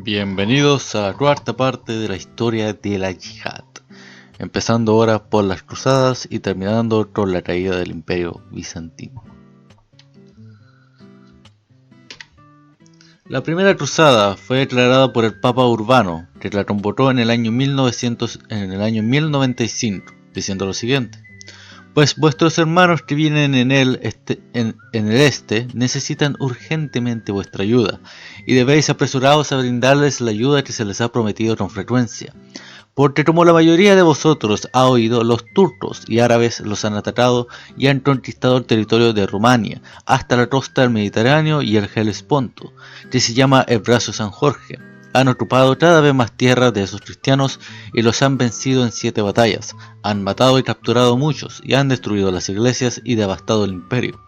Bienvenidos a la cuarta parte de la historia de la Yihad, empezando ahora por las cruzadas y terminando con la caída del Imperio Bizantino. La primera cruzada fue declarada por el Papa Urbano, que la convocó en el año 1095, diciendo lo siguiente: pues vuestros hermanos que vienen en el este necesitan urgentemente vuestra ayuda, y debéis apresuraos a brindarles la ayuda que se les ha prometido con frecuencia. Porque como la mayoría de vosotros ha oído, los turcos y árabes los han atacado y han conquistado el territorio de Rumania, hasta la costa del Mediterráneo y el Helesponto, que se llama el brazo San Jorge. Han ocupado cada vez más tierras de esos cristianos y los han vencido en 7 batallas, han matado y capturado muchos y han destruido las iglesias y devastado el imperio.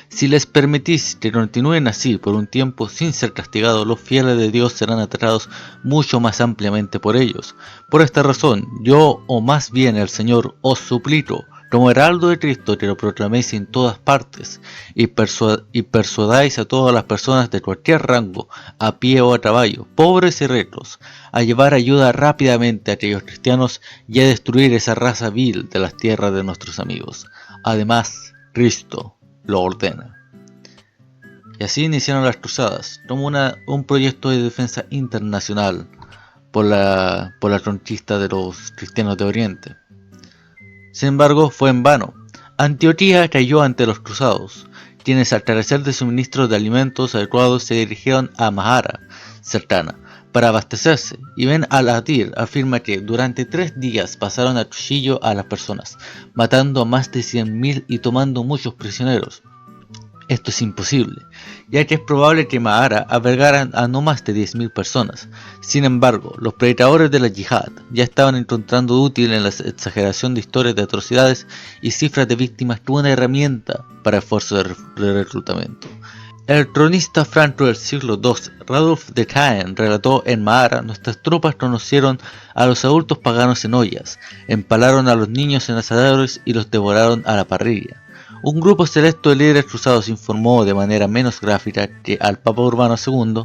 Si les permitís que continúen así por un tiempo sin ser castigados, los fieles de Dios serán atacados mucho más ampliamente por ellos. Por esta razón, yo, o más bien el Señor, os suplico, como heraldo de Cristo, que lo proclaméis en todas partes, y persuadáis a todas las personas de cualquier rango, a pie o a caballo, pobres y ricos, a llevar ayuda rápidamente a aquellos cristianos y a destruir esa raza vil de las tierras de nuestros amigos. Además, Cristo lo ordena. Y así iniciaron las cruzadas, como un proyecto de defensa internacional por la conquista de los cristianos de Oriente. Sin embargo, fue en vano. Antioquía cayó ante los cruzados, quienes al carecer de suministros de alimentos adecuados se dirigieron a Mahara, cercana, para abastecerse, y Ben al-Adir afirma que durante 3 días pasaron a cuchillo a las personas, matando a más de 100.000 y tomando muchos prisioneros. Esto es imposible, ya que es probable que Mahara albergara a no más de 10.000 personas. Sin embargo, los predicadores de la yihad ya estaban encontrando útil en la exageración de historias de atrocidades y cifras de víctimas como una herramienta para esfuerzos de reclutamiento. El cronista franco del siglo II, Radulf de Caen, relató: en Mahara nuestras tropas conocieron a los adultos paganos en ollas, empalaron a los niños en asadores y los devoraron a la parrilla. Un grupo selecto de líderes cruzados informó de manera menos gráfica que al Papa Urbano II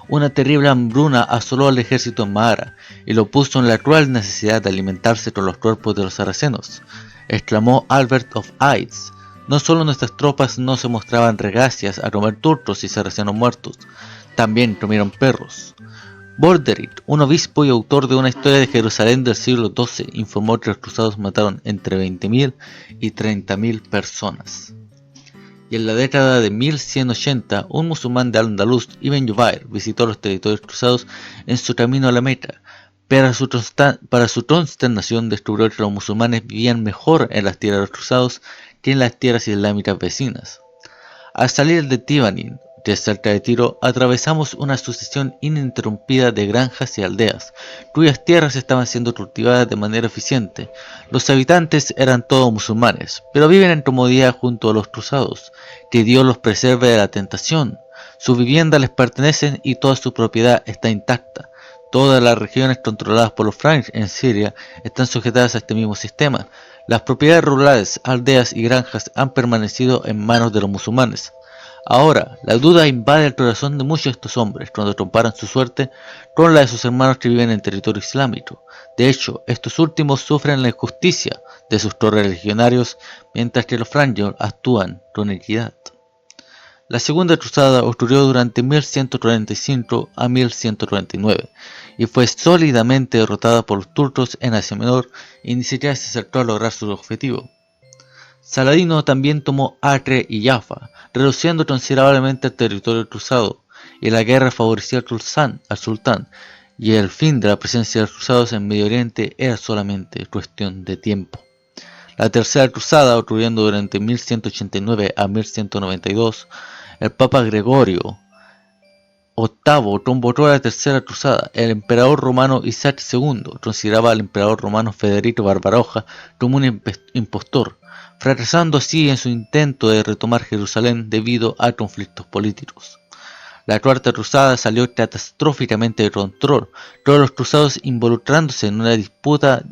una terrible hambruna asoló al ejército en Mahara y lo puso en la cruel necesidad de alimentarse con los cuerpos de los sarracenos. Exclamó Albert of Aix: no solo nuestras tropas no se mostraban reacias a comer turcos y sarracenos muertos, también comieron perros. Borderit, un obispo y autor de una historia de Jerusalén del siglo XII, informó que los cruzados mataron entre 20.000 y 30.000 personas. Y en la década de 1180, un musulmán de Al-Andalus, Ibn Jubayr, visitó los territorios cruzados en su camino a la Meca. Para su consternación, descubrió que los musulmanes vivían mejor en las tierras de los cruzados que en las tierras islámicas vecinas. Al salir de Tibanin, de cerca de Tiro, atravesamos una sucesión ininterrumpida de granjas y aldeas, cuyas tierras estaban siendo cultivadas de manera eficiente. Los habitantes eran todos musulmanes, pero viven en comodidad junto a los cruzados. Que Dios los preserve de la tentación. Sus viviendas les pertenecen y toda su propiedad está intacta. Todas las regiones controladas por los franks en Siria están sujetadas a este mismo sistema. Las propiedades rurales, aldeas y granjas han permanecido en manos de los musulmanes. Ahora, la duda invade el corazón de muchos de estos hombres cuando comparan su suerte con la de sus hermanos que viven en territorio islámico. De hecho, estos últimos sufren la injusticia de sus correligionarios, mientras que los francos actúan con equidad. La segunda cruzada ocurrió durante 1145 a 1149 y fue sólidamente derrotada por los turcos en Asia Menor y ni siquiera se acercó a lograr su objetivo. Saladino también tomó Acre y Jaffa, reduciendo considerablemente el territorio cruzado, y la guerra favoreció al sultán, y el fin de la presencia de los cruzados en Medio Oriente era solamente cuestión de tiempo. La tercera cruzada, ocurriendo durante 1189 a 1192, el Papa Gregorio VIII convocó a la tercera cruzada. El emperador romano Isaac II consideraba al emperador romano Federico Barbaroja como un impostor, fracasando así en su intento de retomar Jerusalén debido a conflictos políticos. La cuarta cruzada salió catastróficamente de control, todos los cruzados involucrándose en una disputa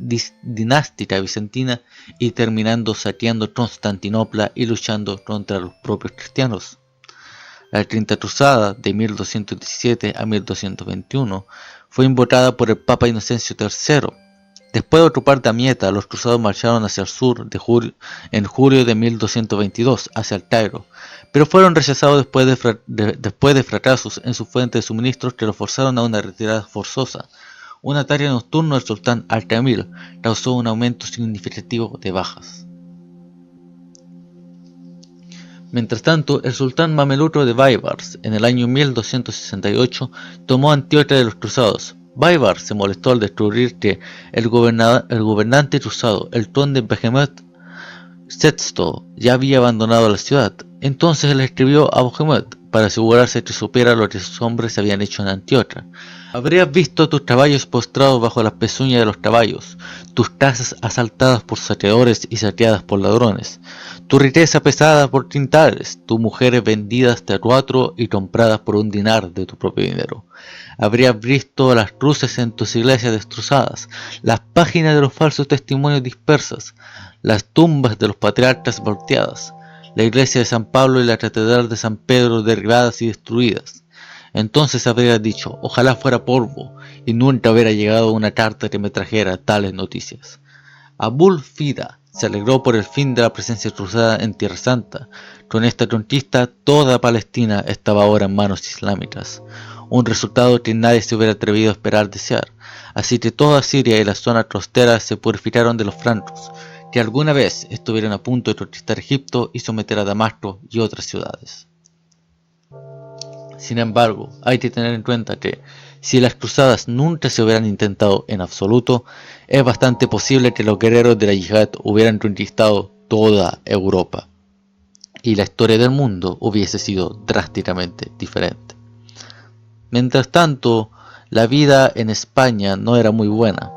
dinástica bizantina y terminando saqueando Constantinopla y luchando contra los propios cristianos. La Quinta Cruzada, de 1217 a 1221, fue invotada por el Papa Inocencio III. Después de ocupar Damieta, los cruzados marcharon hacia el sur en julio de 1222 hacia el Cairo, pero fueron rechazados después de fracasos en su fuente de suministros que los forzaron a una retirada forzosa. Un ataque nocturno del sultán Al-Kamil causó un aumento significativo de bajas. Mientras tanto, el sultán mameluco de Baibars, en el año 1268, tomó Antioquia de los cruzados. Baibars se molestó al descubrir que el gobernante cruzado, el conde Behemoth VI, ya había abandonado la ciudad. Entonces él escribió a Behemoth para asegurarse que supiera lo que sus hombres habían hecho en Antioquia. Habrías visto tus caballos postrados bajo las pezuñas de los caballos, tus casas asaltadas por saqueadores y saqueadas por ladrones, tu riqueza pesada por quintales, tus mujeres vendidas de a 4 y compradas por 1 dinar de tu propio dinero. Habrías visto las cruces en tus iglesias destrozadas, las páginas de los falsos testimonios dispersas, las tumbas de los patriarcas volteadas, la iglesia de San Pablo y la catedral de San Pedro derribadas y destruidas. Entonces habría dicho, ojalá fuera polvo, y nunca hubiera llegado una carta que me trajera tales noticias. Abul Fida se alegró por el fin de la presencia cruzada en Tierra Santa. Con esta conquista, toda Palestina estaba ahora en manos islámicas, un resultado que nadie se hubiera atrevido a esperar desear. Así que toda Siria y las zonas costeras se purificaron de los francos, que alguna vez estuvieron a punto de conquistar Egipto y someter a Damasco y otras ciudades. Sin embargo, hay que tener en cuenta que, si las cruzadas nunca se hubieran intentado en absoluto, es bastante posible que los guerreros de la yihad hubieran conquistado toda Europa, y la historia del mundo hubiese sido drásticamente diferente. Mientras tanto, la vida en España no era muy buena.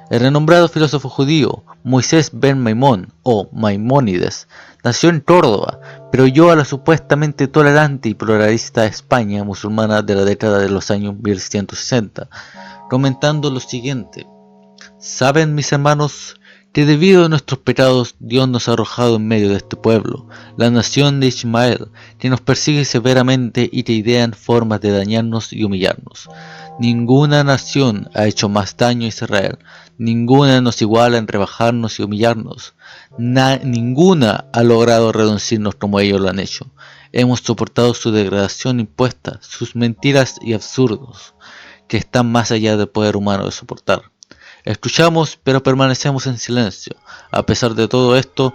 El renombrado filósofo judío Moisés ben Maimón, o Maimónides, nació en Córdoba, pero huyó a la supuestamente tolerante y pluralista España musulmana de la década de los años 1160, comentando lo siguiente: ¿saben, mis hermanos, que debido a nuestros pecados Dios nos ha arrojado en medio de este pueblo, la nación de Ismael, que nos persigue severamente y que idean formas de dañarnos y humillarnos? Ninguna nación ha hecho más daño a Israel, ninguna nos iguala en rebajarnos y humillarnos, ninguna ha logrado reducirnos como ellos lo han hecho. Hemos soportado su degradación impuesta, sus mentiras y absurdos, que están más allá del poder humano de soportar. Escuchamos, pero permanecemos en silencio. A pesar de todo esto,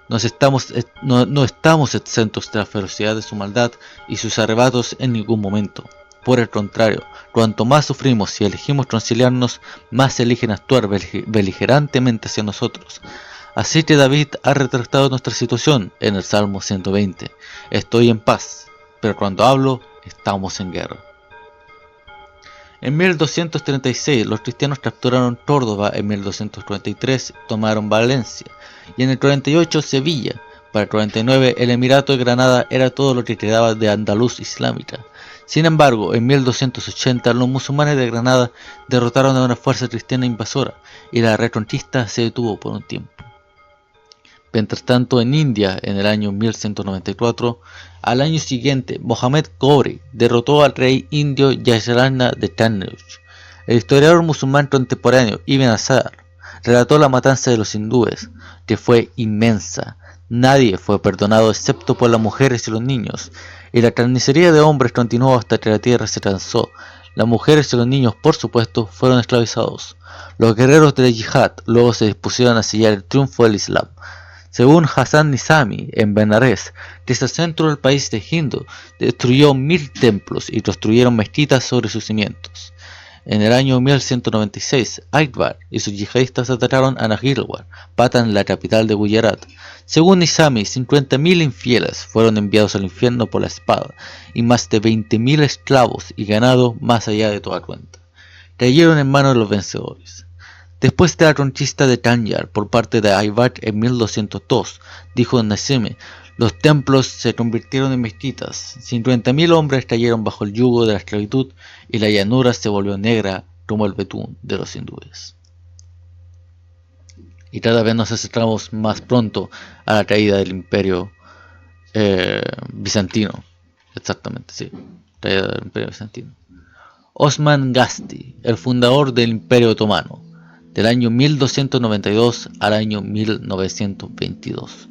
no estamos exentos de la ferocidad de su maldad y sus arrebatos en ningún momento. Por el contrario, cuanto más sufrimos y elegimos conciliarnos, más eligen actuar beligerantemente hacia nosotros. Así que David ha retratado nuestra situación en el Salmo 120. Estoy en paz, pero cuando hablo, estamos en guerra. En 1236 los cristianos capturaron Córdoba, en 1243 tomaron Valencia, y en el 48 Sevilla. Para el 49 el Emirato de Granada era todo lo que quedaba de Andaluz islámica. Sin embargo, en 1280 los musulmanes de Granada derrotaron a una fuerza cristiana invasora, y la reconquista se detuvo por un tiempo. Mientras tanto, en India, en el año 1194, al año siguiente, Mohammed Ghori derrotó al rey indio Yajarana de Kannauj. El historiador musulmán contemporáneo Ibn Asar relató la matanza de los hindúes, que fue inmensa. Nadie fue perdonado excepto por las mujeres y los niños, y la carnicería de hombres continuó hasta que la tierra se cansó. Las mujeres y los niños, por supuesto, fueron esclavizados. Los guerreros de la yihad luego se dispusieron a sellar el triunfo del Islam. Según Hassan Nizami, en Benares, desde el centro del país de Hindu, destruyó 1000 templos y construyeron mezquitas sobre sus cimientos. En el año 1196, Akbar y sus yihadistas atacaron a Nahirwar, Patan, la capital de Gujarat. Según Nizami, 50.000 infieles fueron enviados al infierno por la espada, y más de 20.000 esclavos y ganado más allá de toda cuenta cayeron en manos de los vencedores. Después de la conquista de Kanyar por parte de Aybar en 1202, dijo Nizami, los templos se convirtieron en mezquitas, 50.000 hombres cayeron bajo el yugo de la esclavitud y la llanura se volvió negra como el betún de los hindúes. Y cada vez nos acercamos más pronto a la caída del imperio bizantino. Exactamente, sí. Traída del Imperio Bizantino. Osman Gasti, el fundador del Imperio Otomano, del año 1292 al año 1922.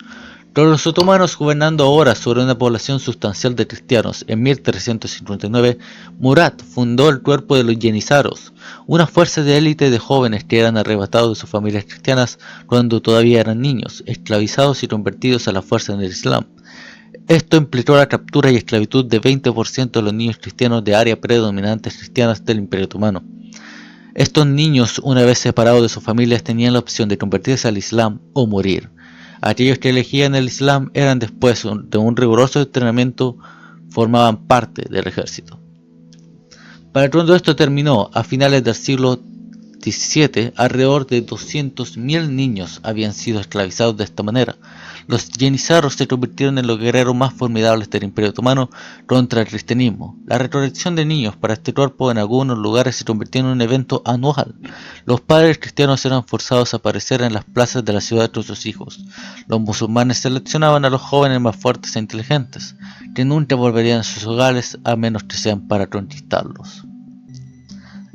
Los otomanos gobernando ahora sobre una población sustancial de cristianos, en 1359, Murat fundó el cuerpo de los Yenízaros, una fuerza de élite de jóvenes que eran arrebatados de sus familias cristianas cuando todavía eran niños, esclavizados y convertidos a la fuerza en el Islam. Esto implicó la captura y esclavitud de 20% de los niños cristianos de áreas predominantes cristianas del Imperio Otomano. Estos niños, una vez separados de sus familias, tenían la opción de convertirse al Islam o morir. Aquellos que elegían el Islam eran después de un riguroso entrenamiento, formaban parte del ejército. Para cuando esto terminó, a finales del siglo XVII, alrededor de 200.000 niños habían sido esclavizados de esta manera. Los yenízaros se convirtieron en los guerreros más formidables del Imperio Otomano contra el cristianismo. La recolección de niños para este cuerpo en algunos lugares se convirtió en un evento anual. Los padres cristianos eran forzados a aparecer en las plazas de la ciudad con sus hijos. Los musulmanes seleccionaban a los jóvenes más fuertes e inteligentes, que nunca volverían a sus hogares a menos que sean para conquistarlos.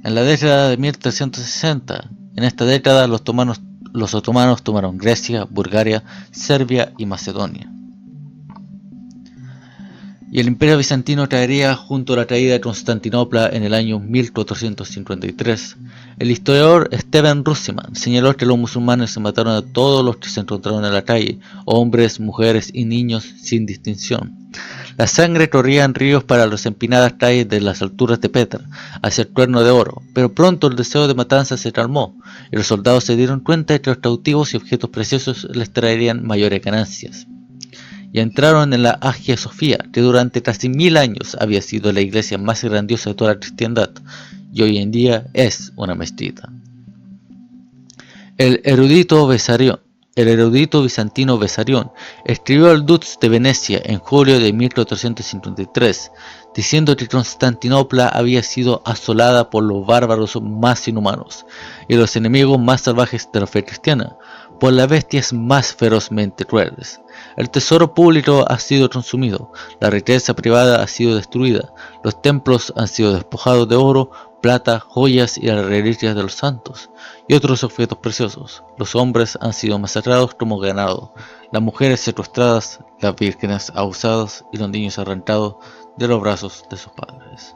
En la década de 1360, en esta década los otomanos tomaron Grecia, Bulgaria, Serbia y Macedonia. Y el Imperio Bizantino caería junto a la caída de Constantinopla en el año 1453. El historiador Stephen Runciman señaló que los musulmanes se mataron a todos los que se encontraron en la calle, hombres, mujeres y niños sin distinción. La sangre corría en ríos para las empinadas calles de las alturas de Petra, hacia el Cuerno de Oro, pero pronto el deseo de matanza se calmó, y los soldados se dieron cuenta de que los cautivos y objetos preciosos les traerían mayores ganancias. Y entraron en la Hagia Sofía, que durante casi 1000 años había sido la iglesia más grandiosa de toda la cristiandad, y hoy en día es una mezquita. El erudito bizantino Besarión escribió al Dux de Venecia en julio de 1453, diciendo que Constantinopla había sido asolada por los bárbaros más inhumanos y los enemigos más salvajes de la fe cristiana, por las bestias más ferozmente crueles. El tesoro público ha sido consumido, la riqueza privada ha sido destruida, los templos han sido despojados de oro, plata, joyas y las reliquias de los santos, y otros objetos preciosos. Los hombres han sido masacrados como ganado, las mujeres secuestradas, las vírgenes abusadas y los niños arrancados de los brazos de sus padres.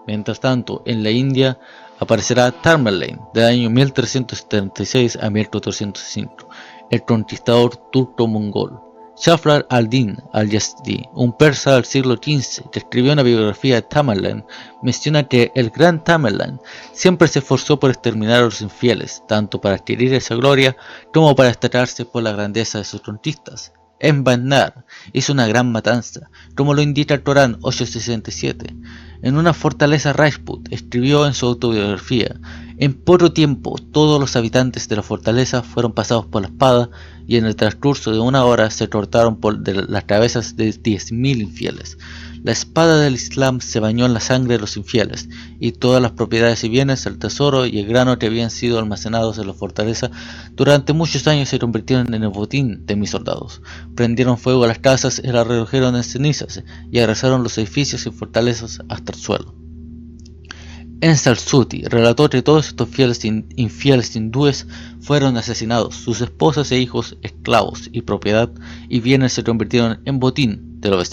Mientras tanto, en la India aparecerá Tamerlane del año 1376 a 1405, el conquistador turco-mongol. Jafar al-Din al-Yazdi, un persa del siglo XV que escribió una biografía de Tamerlane, menciona que el gran Tamerlane siempre se esforzó por exterminar a los infieles, tanto para adquirir esa gloria como para destacarse por la grandeza de sus conquistas. En Bandar hizo una gran matanza, como lo indica el Corán 867. En una fortaleza Rajput escribió en su autobiografía: en poco tiempo todos los habitantes de la fortaleza fueron pasados por la espada y en el transcurso de una hora se cortaron las cabezas de 10.000 infieles. La espada del Islam se bañó en la sangre de los infieles, y todas las propiedades y bienes, el tesoro y el grano que habían sido almacenados en la fortaleza durante muchos años se convirtieron en el botín de mis soldados. Prendieron fuego a las casas y las redujeron en cenizas, y arrasaron los edificios y fortalezas hasta el suelo. Ensar Suti relató que todos estos infieles hindúes fueron asesinados, sus esposas e hijos, esclavos y propiedad y bienes se convirtieron en botín de los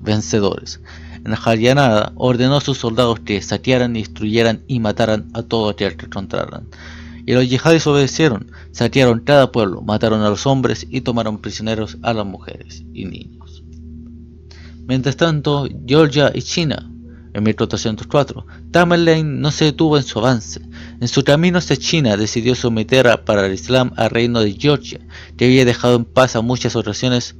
vencedores. En Haryana ordenó a sus soldados que saquearan y destruyeran y mataran a todo aquel que encontraran. Y los yihadis obedecieron, saquearon cada pueblo, mataron a los hombres y tomaron prisioneros a las mujeres y niños. Mientras tanto, Georgia y China. En 1404, Tamerlane no se detuvo en su avance. En su camino hacia China decidió someter para el Islam al reino de Georgia, que había dejado en paz a muchas ocasiones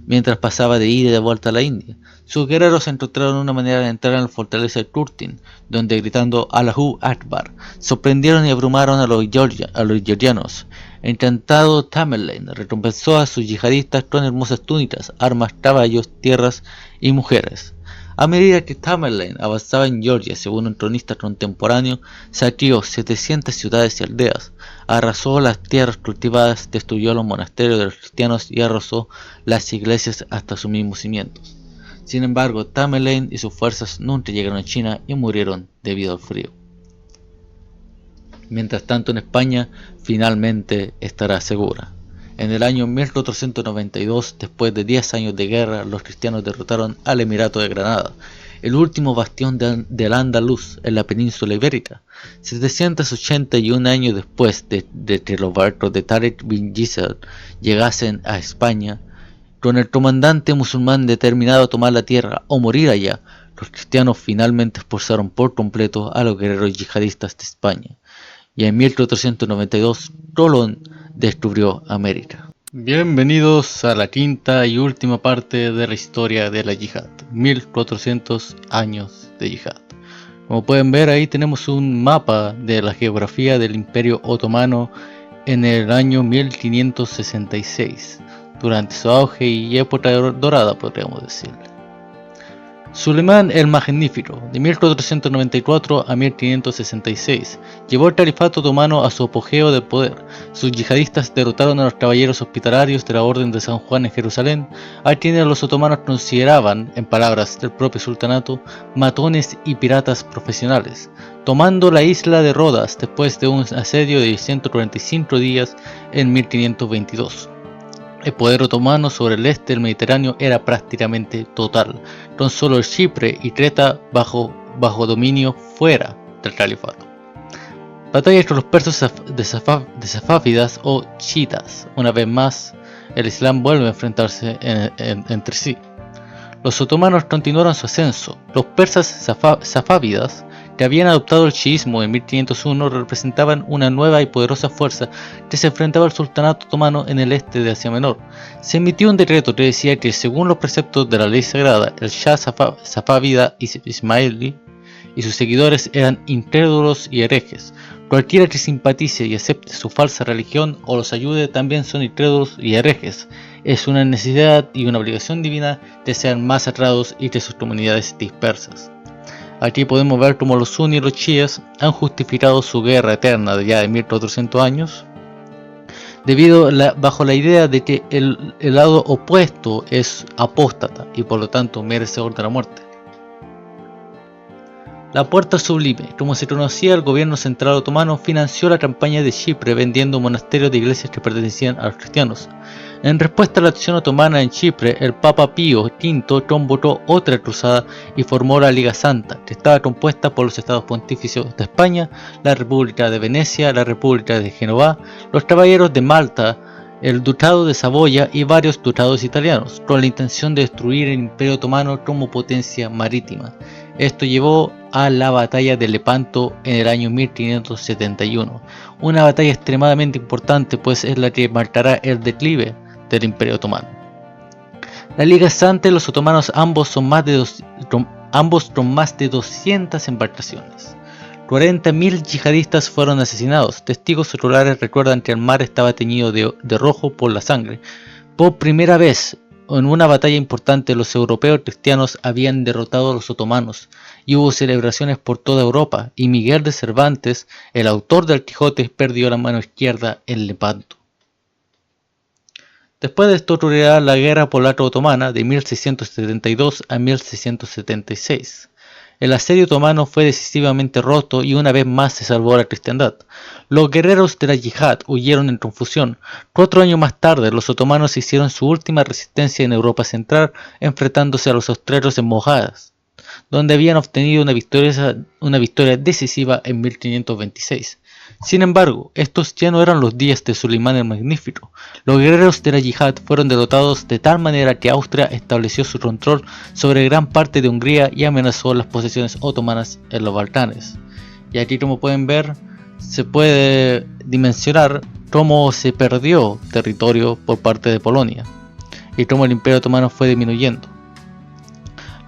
mientras pasaba de ida y de vuelta a la India. Sus guerreros encontraron una manera de entrar en la fortaleza de Turtin, donde gritando Allahu Akbar, sorprendieron y abrumaron a los georgianos. Encantado, Tamerlane recompensó a sus yihadistas con hermosas túnicas, armas, caballos, tierras y mujeres. A medida que Tamerlane avanzaba en Georgia, según un cronista contemporáneo, saqueó 700 ciudades y aldeas, arrasó las tierras cultivadas, destruyó los monasterios de los cristianos y arrasó las iglesias hasta sus mismos cimientos. Sin embargo, Tamerlane y sus fuerzas nunca llegaron a China y murieron debido al frío. Mientras tanto, en España finalmente estará segura. En el año 1492, después de 10 años de guerra, los cristianos derrotaron al Emirato de Granada, el último bastión del Andaluz en la península ibérica. 781 años después de que los barcos de Tariq bin Gisel llegasen a España, con el comandante musulmán determinado a tomar la tierra o morir allá, los cristianos finalmente expulsaron por completo a los guerreros yihadistas de España. Y en 1492 Colón descubrió América. Bienvenidos a la quinta y última parte de la historia de la yihad, 1400 años de yihad. Como pueden ver, ahí tenemos un mapa de la geografía del Imperio Otomano en el año 1566, durante su auge y época dorada, podríamos decirle. Suleimán el Magnífico, de 1494 a 1566, llevó el califato otomano a su apogeo de poder. Sus yihadistas derrotaron a los caballeros hospitalarios de la Orden de San Juan en Jerusalén, a quienes los otomanos consideraban, en palabras del propio sultanato, matones y piratas profesionales, tomando la isla de Rodas después de un asedio de 145 días en 1522. El poder otomano sobre el este del Mediterráneo era prácticamente total, con solo Chipre y Creta bajo dominio fuera del califato. Batallas con los persas de safávidas o chiitas. Una vez más, el Islam vuelve a enfrentarse entre sí. Los otomanos continuaron su ascenso. Los persas safávidas, que habían adoptado el chiismo en 1501, representaban una nueva y poderosa fuerza que se enfrentaba al sultanato otomano en el este de Asia Menor. Se emitió un decreto que decía que, según los preceptos de la ley sagrada, el Shah safávida Ismaili y sus seguidores eran incrédulos y herejes. Cualquiera que simpatice y acepte su falsa religión o los ayude también son incrédulos y herejes. Es una necesidad y una obligación divina que sean masacrados y que sus comunidades dispersas. Aquí podemos ver cómo los sunnis y los chiíes han justificado su guerra eterna de ya de 1400 años, bajo la idea de que el lado opuesto es apóstata y por lo tanto merecedor de la muerte. La Puerta Sublime, como se conocía el gobierno central otomano, financió la campaña de Chipre vendiendo monasterios de iglesias que pertenecían a los cristianos. En respuesta a la acción otomana en Chipre, el Papa Pío V convocó otra cruzada y formó la Liga Santa, que estaba compuesta por los estados pontificios de España, la República de Venecia, la República de Génova, los caballeros de Malta, el Ducado de Saboya y varios ducados italianos, con la intención de destruir el Imperio Otomano como potencia marítima. Esto llevó a la batalla de Lepanto en el año 1571, una batalla extremadamente importante, pues es la que marcará el declive del Imperio Otomano. La Liga Santa y los otomanos ambos con más de 200 embarcaciones. 40.000 yihadistas fueron asesinados. Testigos oculares recuerdan que el mar estaba teñido de rojo por la sangre. Por primera vez en una batalla importante, los europeos cristianos habían derrotado a los otomanos y hubo celebraciones por toda Europa, y Miguel de Cervantes, el autor del Quijote, perdió la mano izquierda en Lepanto. Después de esto ocurrirá la Guerra Polaco-Otomana de 1672 a 1676. El asedio otomano fue decisivamente roto y una vez más se salvó a la cristiandad. Los guerreros de la yihad huyeron en confusión. 4 años más tarde, los otomanos hicieron su última resistencia en Europa Central, enfrentándose a los austriacos en Mojadas, donde habían obtenido una victoria decisiva en 1526. Sin embargo, estos ya no eran los días de Suleimán el Magnífico. Los guerreros de la yihad fueron derrotados de tal manera que Austria estableció su control sobre gran parte de Hungría y amenazó las posesiones otomanas en los Balcanes. Y aquí, como pueden ver, se puede dimensionar cómo se perdió territorio por parte de Polonia y cómo el Imperio Otomano fue disminuyendo.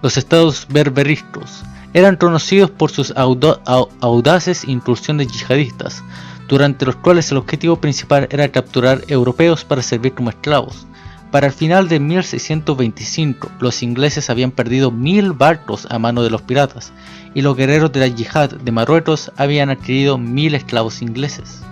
Los estados berberiscos eran conocidos por sus audaces incursiones yihadistas, durante los cuales el objetivo principal era capturar europeos para servir como esclavos. Para el final de 1625, los ingleses habían perdido 1000 barcos a mano de los piratas, y los guerreros de la yihad de Marruecos habían adquirido 1000 esclavos ingleses.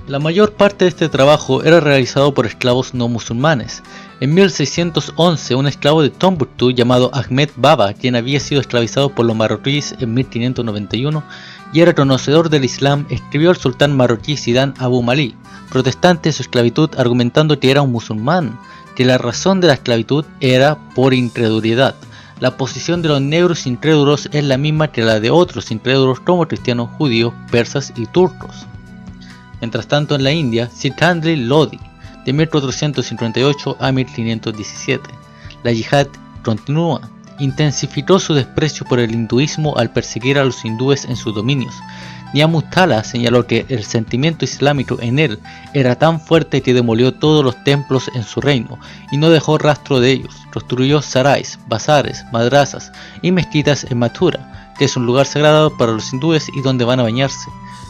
La mayor parte de este trabajo era realizado por esclavos no musulmanes. En 1611, un esclavo de Tombuctú llamado Ahmed Baba, quien había sido esclavizado por los marroquíes en 1591 y era conocedor del Islam, escribió al sultán marroquí Zidane Abu Mali, protestante de su esclavitud, argumentando que era un musulmán, que la razón de la esclavitud era por incredulidad. La posición de los negros incrédulos es la misma que la de otros incrédulos como cristianos, judíos, persas y turcos. Mientras tanto, en la India, Sithandri Lodi, de 1458 a 1517, la yihad continúa. Intensificó su desprecio por el hinduismo al perseguir a los hindúes en sus dominios. Niamustala señaló que el sentimiento islámico en él era tan fuerte que demolió todos los templos en su reino y no dejó rastro de ellos. Construyó sarais, bazares, madrasas y mezquitas en Mathura, que es un lugar sagrado para los hindúes y donde van a bañarse.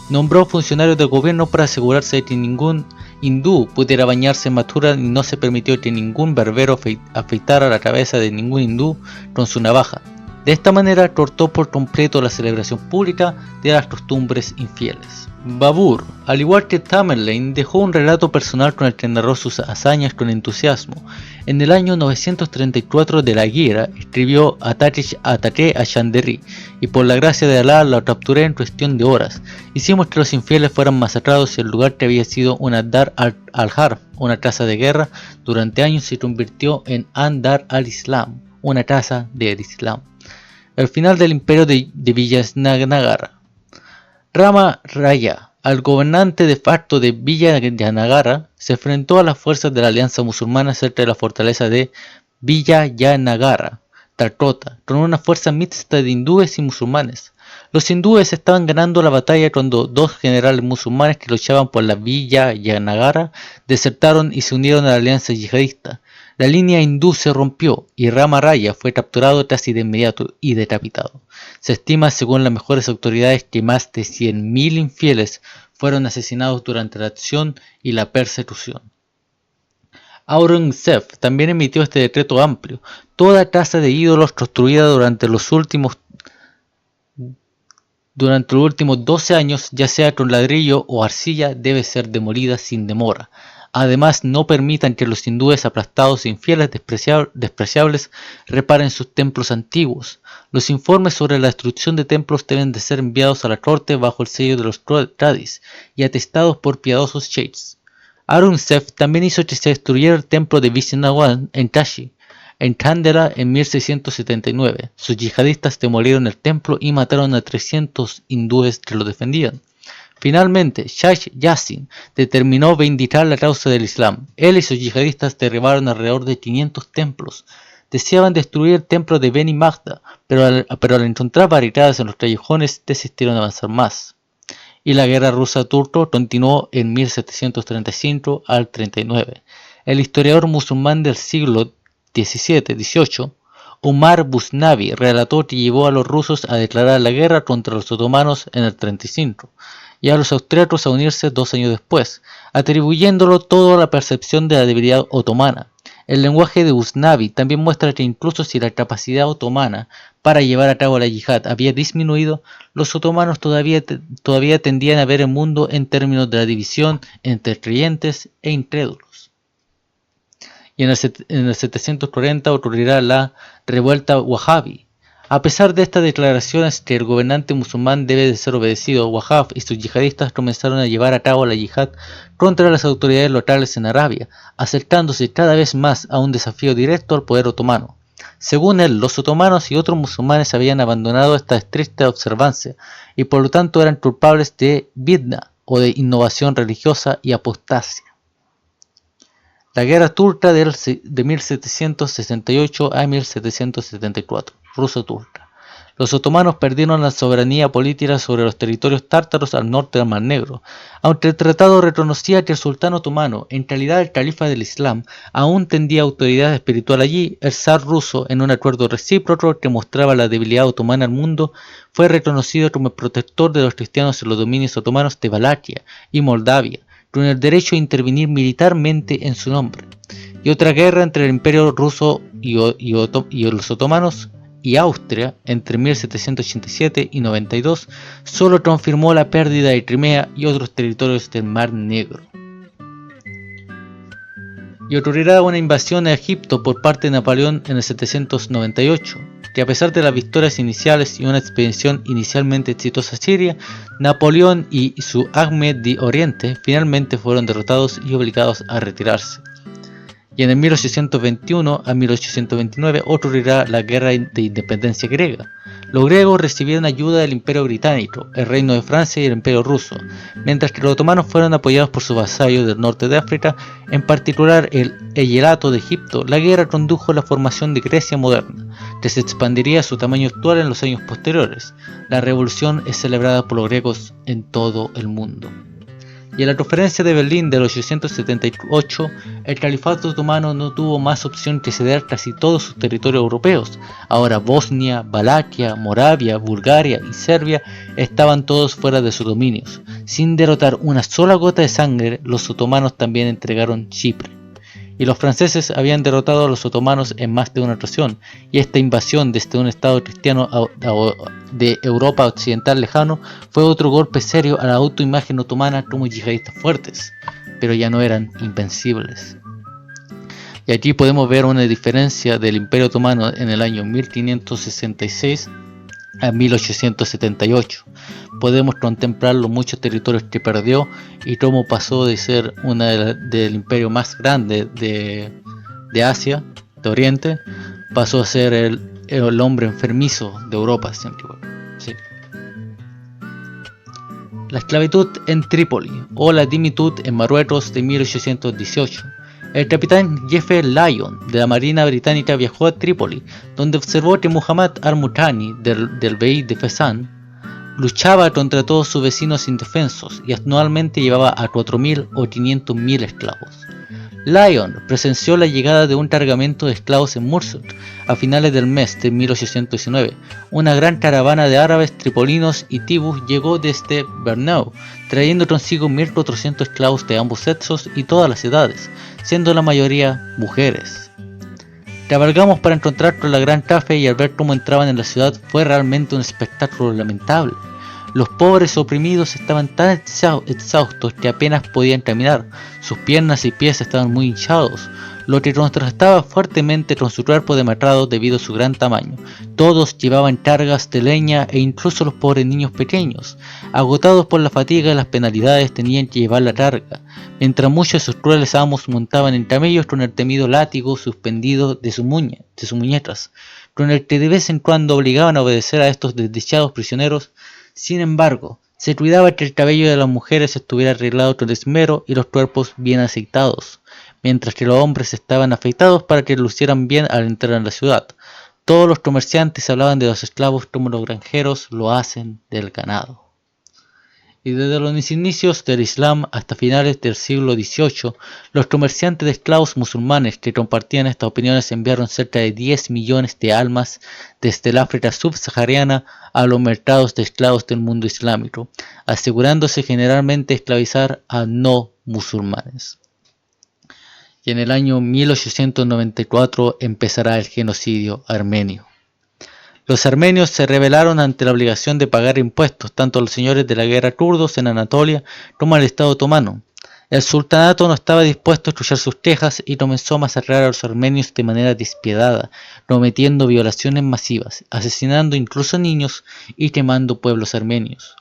Nombró funcionarios del gobierno para asegurarse de que ningún hindú pudiera bañarse en Mathura y no se permitió que ningún berbero afeitara la cabeza de ningún hindú con su navaja. De esta manera cortó por completo la celebración pública de las costumbres infieles. Babur, al igual que Tamerlane, dejó un relato personal con el que narró sus hazañas con entusiasmo. En el año 934 de la Guerra escribió: ataqué a Chanderí, y por la gracia de Alá la capturé en cuestión de horas. Hicimos que los infieles fueran masacrados y el lugar que había sido una Dar al-Harb, una casa de guerra, durante años se convirtió en Andar al-Islam, una casa del Islam. El final del imperio de Vijayanagara. Rama Raya, al gobernante de facto de Vijayanagara, se enfrentó a las fuerzas de la alianza musulmana cerca de la fortaleza de Vijayanagara, Calcota, con una fuerza mixta de hindúes y musulmanes. Los hindúes estaban ganando la batalla cuando dos generales musulmanes que luchaban por la Vijayanagara desertaron y se unieron a la alianza yihadista. La línea hindú se rompió y Rama Raya fue capturado casi de inmediato y decapitado. Se estima, según las mejores autoridades, que más de 100.000 infieles fueron asesinados durante la acción y la persecución. Aurangzeb también emitió este decreto amplio: toda casa de ídolos construida durante los últimos 12 años, ya sea con ladrillo o arcilla, debe ser demolida sin demora. Además, no permitan que los hindúes aplastados e infieles despreciables reparen sus templos antiguos. Los informes sobre la destrucción de templos deben de ser enviados a la corte bajo el sello de los Tradis y atestados por piadosos sheikhs. Aurangzeb también hizo que se destruyera el templo de Vishnanagar en Kashi, en Khandera, en 1679. Sus yihadistas demolieron el templo y mataron a 300 hindúes que lo defendían. Finalmente, Shaikh Yassin determinó vindicar la causa del Islam. Él y sus yihadistas derribaron alrededor de 500 templos. Deseaban destruir el templo de Beni Magda, pero al encontrar barricadas en los callejones desistieron de avanzar más. Y la guerra rusa-turco continuó en 1735 al 39. El historiador musulmán del siglo XVII, Umar Busnavi, relató que llevó a los rusos a declarar la guerra contra los otomanos en el 35 y a los austriacos a unirse 2 años después, atribuyéndolo todo a la percepción de la debilidad otomana. El lenguaje de Busnavi también muestra que incluso si la capacidad otomana para llevar a cabo la yihad había disminuido, los otomanos todavía tendían a ver el mundo en términos de la división entre creyentes e incrédulos. Y en el 740 ocurrirá la revuelta Wahhabi. A pesar de estas declaraciones que el gobernante musulmán debe de ser obedecido, Wahhab y sus yihadistas comenzaron a llevar a cabo la yihad contra las autoridades locales en Arabia, acercándose cada vez más a un desafío directo al poder otomano. Según él, los otomanos y otros musulmanes habían abandonado esta estricta observancia y por lo tanto eran culpables de bid'ah o de innovación religiosa y apostasia. La guerra turca de 1768 a 1774. Ruso-turca. Los otomanos perdieron la soberanía política sobre los territorios tártaros al norte del Mar Negro, aunque el tratado reconocía que el sultán otomano, en calidad de califa del Islam, aún tendría autoridad espiritual allí. El zar ruso, en un acuerdo recíproco que mostraba la debilidad otomana al mundo, fue reconocido como el protector de los cristianos en los dominios otomanos de Valaquia y Moldavia, con el derecho a intervenir militarmente en su nombre. Y otra guerra entre el imperio ruso y los otomanos y Austria entre 1787 y 92 solo confirmó la pérdida de Crimea y otros territorios del Mar Negro. Y ocurrirá una invasión a Egipto por parte de Napoleón en el 798, que a pesar de las victorias iniciales y una expedición inicialmente exitosa a Siria, Napoleón y su Ahmed de Oriente finalmente fueron derrotados y obligados a retirarse. Y en el 1821 a 1829 ocurrirá la Guerra de Independencia griega. Los griegos recibieron ayuda del Imperio Británico, el Reino de Francia y el Imperio Ruso, mientras que los otomanos fueron apoyados por sus vasallos del norte de África, en particular el Eyelato de Egipto. La guerra condujo a la formación de Grecia moderna, que se expandiría a su tamaño actual en los años posteriores. La revolución es celebrada por los griegos en todo el mundo. Y en la conferencia de Berlín de 1878, el califato otomano no tuvo más opción que ceder casi todos sus territorios europeos. Ahora Bosnia, Valaquia, Moravia, Bulgaria y Serbia estaban todos fuera de sus dominios. Sin derrotar una sola gota de sangre, los otomanos también entregaron Chipre. Y los franceses habían derrotado a los otomanos en más de una ocasión, y esta invasión desde un estado cristiano de Europa occidental lejano fue otro golpe serio a la autoimagen otomana como yihadistas fuertes, pero ya no eran invencibles. Y aquí podemos ver una diferencia del Imperio Otomano en el año 1566 a 1878. Podemos contemplar los muchos territorios que perdió y cómo pasó de ser del imperio más grande de Asia, de Oriente, pasó a ser el hombre enfermizo de Europa. Sí. La esclavitud en Trípoli o la dimitud en Marruecos de 1818. El capitán Jeffrey Lyon de la Marina Británica viajó a Trípoli, donde observó que Muhammad al-Muthani del Bey de Fezzan luchaba contra todos sus vecinos indefensos y anualmente llevaba a 4.000 o 500.000 esclavos. Lyon presenció la llegada de un cargamento de esclavos en Mosul a finales del mes de 1819. Una gran caravana de árabes, tripolinos y tibus llegó desde Borneo, trayendo consigo 1.400 esclavos de ambos sexos y todas las edades, siendo la mayoría mujeres. Cabalgamos para encontrar con la gran Cafe y al ver cómo entraban en la ciudad fue realmente un espectáculo lamentable. Los pobres oprimidos estaban tan exhaustos que apenas podían caminar, sus piernas y pies estaban muy hinchados, lo que contrastaba fuertemente con su cuerpo demacrado debido a su gran tamaño. Todos llevaban cargas de leña e incluso los pobres niños pequeños, agotados por la fatiga y las penalidades, tenían que llevar la carga, mientras muchos de sus crueles amos montaban en camellos con el temido látigo suspendido de sus muñecas, con el que de vez en cuando obligaban a obedecer a estos desdichados prisioneros. Sin embargo, se cuidaba que el cabello de las mujeres estuviera arreglado con esmero y los cuerpos bien aceitados, mientras que los hombres estaban afeitados para que lucieran bien al entrar en la ciudad. Todos los comerciantes hablaban de los esclavos como los granjeros lo hacen del ganado. Y desde los inicios del Islam hasta finales del siglo XVIII, los comerciantes de esclavos musulmanes que compartían estas opiniones enviaron cerca de 10 millones de almas desde el África subsahariana a los mercados de esclavos del mundo islámico, asegurándose generalmente esclavizar a no musulmanes. Y en el año 1894 empezará el genocidio armenio. Los armenios se rebelaron ante la obligación de pagar impuestos tanto a los señores de la guerra kurdos en Anatolia como al Estado otomano. El sultanato no estaba dispuesto a escuchar sus quejas y comenzó a masacrar a los armenios de manera despiadada, cometiendo violaciones masivas, asesinando incluso niños y quemando pueblos armenios.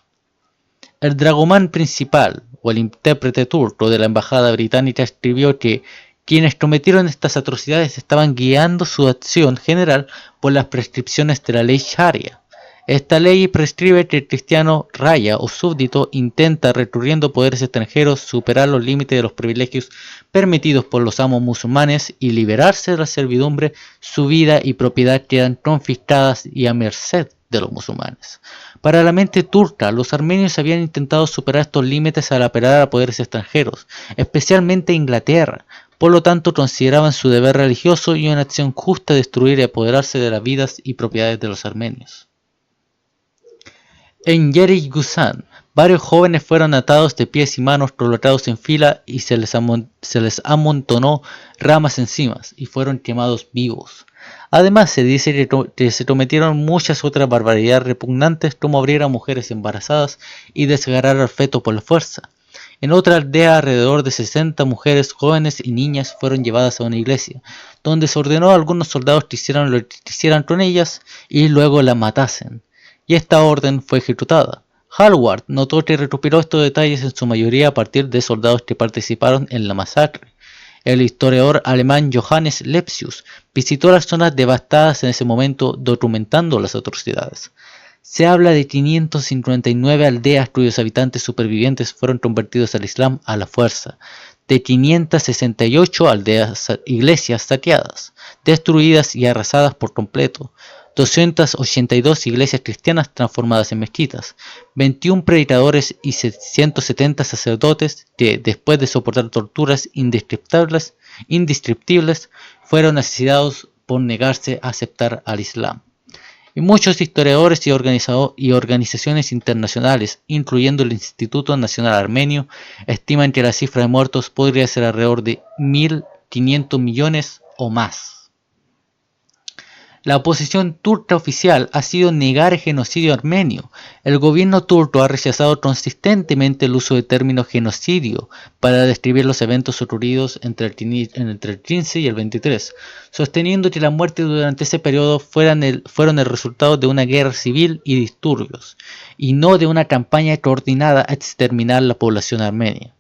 El dragomán principal, o el intérprete turco de la embajada británica, escribió que quienes cometieron estas atrocidades estaban guiando su acción general por las prescripciones de la ley Sharia. Esta ley prescribe que el cristiano raya o súbdito intenta, recurriendo a poderes extranjeros, superar los límites de los privilegios permitidos por los amos musulmanes y liberarse de la servidumbre. Su vida y propiedad quedan confiscadas y a merced de los musulmanes. Para la mente turca, los armenios habían intentado superar estos límites al apelar a poderes extranjeros, especialmente Inglaterra. Por lo tanto, consideraban su deber religioso y una acción justa destruir y apoderarse de las vidas y propiedades de los armenios. En Yerigusan, varios jóvenes fueron atados de pies y manos, colocados en fila y se les amontonó ramas encima y fueron quemados vivos. Además, se dice que se cometieron muchas otras barbaridades repugnantes como abrir a mujeres embarazadas y desgarrar al feto por la fuerza. En otra aldea, alrededor de 60 mujeres jóvenes y niñas fueron llevadas a una iglesia, donde se ordenó a algunos soldados que hicieran lo que quisieran con ellas y luego las matasen. Y esta orden fue ejecutada. Hallward notó que recuperó estos detalles en su mayoría a partir de soldados que participaron en la masacre. El historiador alemán Johannes Lepsius visitó las zonas devastadas en ese momento documentando las atrocidades. Se habla de 559 aldeas cuyos habitantes supervivientes fueron convertidos al Islam a la fuerza, de 568 iglesias saqueadas, destruidas y arrasadas por completo, 282 iglesias cristianas transformadas en mezquitas, 21 predicadores y 170 sacerdotes que, después de soportar torturas indescriptibles, fueron asesinados por negarse a aceptar al Islam. Y muchos historiadores y organizaciones internacionales, incluyendo el Instituto Nacional Armenio, estiman que la cifra de muertos podría ser alrededor de 1.500 millones o más. La posición turca oficial ha sido negar el genocidio armenio. El gobierno turco ha rechazado consistentemente el uso del término genocidio para describir los eventos ocurridos entre el 15 y el 23, sosteniendo que las muertes durante ese periodo fueron el resultado de una guerra civil y disturbios, y no de una campaña coordinada a exterminar la población armenia.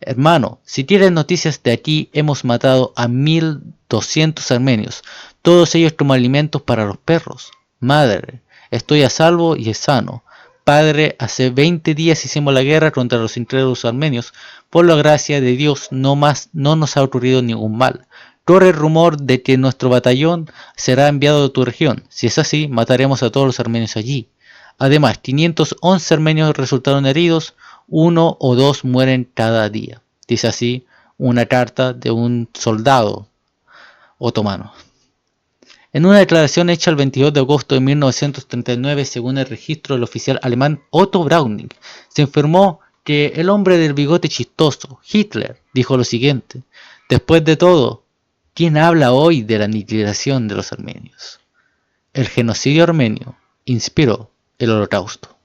Hermano, si quieres noticias de aquí, hemos matado a 1.200 armenios, todos ellos como alimentos para los perros. Madre, estoy a salvo y sano. Padre, hace 20 días hicimos la guerra contra los incrédulos armenios. Por la gracia de Dios no nos ha ocurrido ningún mal. Corre el rumor de que nuestro batallón será enviado a tu región. Si es así, mataremos a todos los armenios allí. Además, 511 armenios resultaron heridos, 1 o 2 mueren cada día. Dice así una carta de un soldado otomano. En una declaración hecha el 22 de agosto de 1939, según el registro del oficial alemán Otto Browning, se informó que el hombre del bigote chistoso, Hitler, dijo lo siguiente: después de todo, ¿quién habla hoy de la aniquilación de los armenios? El genocidio armenio inspiró el Holocausto.